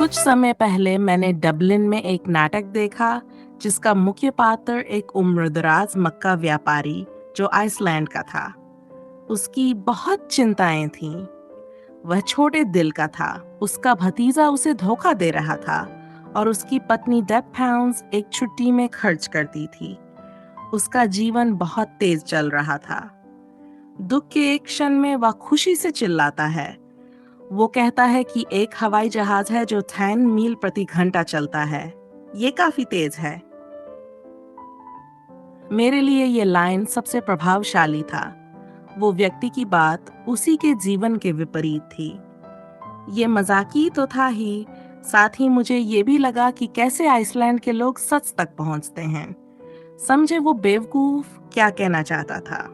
कुछ समय पहले मैंने डबलिन में एक नाटक देखा जिसका मुख्य पात्र एक उम्रदराज मक्का व्यापारी जो आइसलैंड का था। उसकी बहुत चिंताएं थीं। वह छोटे दिल का था। उसका भतीजा उसे धोखा दे रहा था और उसकी पत्नी £10 एक छुट्टी में खर्च करती थी। उसका जीवन बहुत तेज चल रहा था। दुख के एक क्षण में वह खुशी से चिल्लाता है। वो कहता है कि एक हवाई जहाज है जो 10 मील प्रति घंटा चलता है। ये काफी तेज है। मेरे लिए ये लाइन सबसे प्रभावशाली था। वो व्यक्ति की बात उसी के जीवन के विपरीत थी। ये मजाकी तो था ही, साथ ही मुझे ये भी लगा कि कैसे आइसलैंड के लोग सच तक पहुंचते हैं। समझे वो बेवकूफ क्या कहना चाहता था।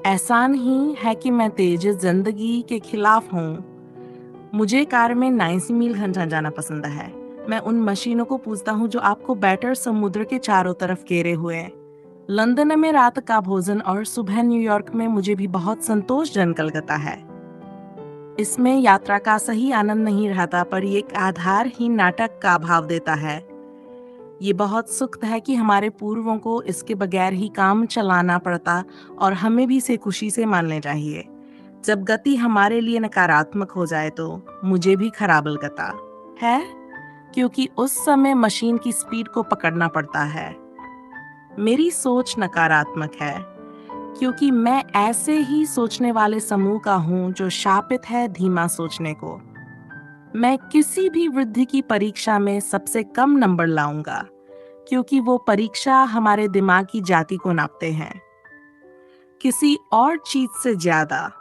एहसान ही है कि मैं तेज जिंदगी के खिलाफ हूँ। मुझे कार में 90 मील घंटा जाना पसंद है। मैं उन मशीनों को पूछता हूँ जो आपको बैटर समुद्र के चारों तरफ घेरे हुए हैं। लंदन में रात का भोजन और सुबह न्यूयॉर्क में मुझे भी बहुत संतोषजनक लगता है। इसमें यात्रा का सही आनंद नहीं रहता, पर ये एक आधारहीन नाटक का भाव देता है। ये बहुत सुख है कि हमारे पूर्वों को इसके बगैर ही काम चलाना पड़ता और हमें भी इसे खुशी से मानने चाहिए। जब गति हमारे लिए नकारात्मक हो जाए तो मुझे भी खराब लगता है, क्योंकि उस समय मशीन की स्पीड को पकड़ना पड़ता है। मेरी सोच नकारात्मक है क्योंकि मैं ऐसे ही सोचने वाले समूह का हूँ जो शापित है धीमा सोचने को। मैं किसी भी वृद्धि की परीक्षा में सबसे कम नंबर लाऊंगा, क्योंकि वो परीक्षा हमारे दिमाग की जाति को नापते हैं। किसी और चीज से ज्यादा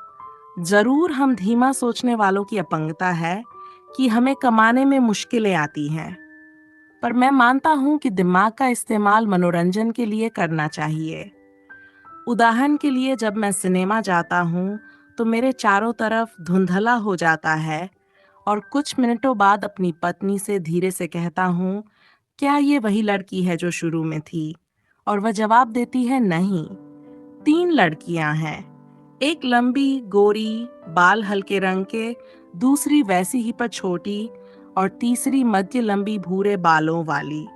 जरूर हम धीमा सोचने वालों की अपंगता है कि हमें कमाने में मुश्किलें आती हैं। पर मैं मानता हूं कि दिमाग का इस्तेमाल मनोरंजन के लिए करना चाहिए। उदाहरण के लिए, जब मैं सिनेमा जाता हूं तो मेरे चारों तरफ धुंधला हो जाता है और कुछ मिनटों बाद अपनी पत्नी से धीरे से कहता हूं, क्या ये वही लड़की है जो शुरू में थी? और वह जवाब देती है, नहीं, 3 लड़कियां हैं। एक लंबी गोरी, बाल हल्के रंग के, दूसरी वैसी ही पर छोटी और तीसरी मध्य लंबी भूरे बालों वाली।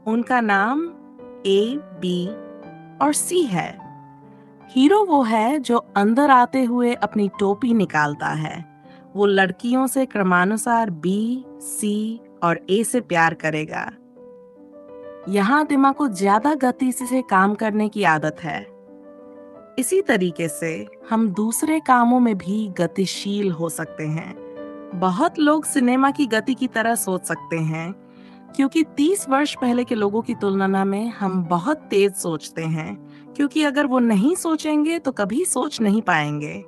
उनका नाम ए, बी और सी है। हीरो वो है जो अंदर आते हुए अपनी टोपी निकालता है। वो लड़कियों से क्रमानुसार बी, सी और ए से प्यार करेगा। यहाँ दिमाग को ज्यादा गति से काम करने की आदत है। इसी तरीके से हम दूसरे कामों में भी गतिशील हो सकते हैं। बहुत लोग सिनेमा की गति की तरह सोच सकते हैं, क्योंकि 30 वर्ष पहले के लोगों की तुलना में हम बहुत तेज सोचते हैं, क्योंकि अगर वो नहीं सोचेंगे तो कभी सोच नहीं पाएंगे।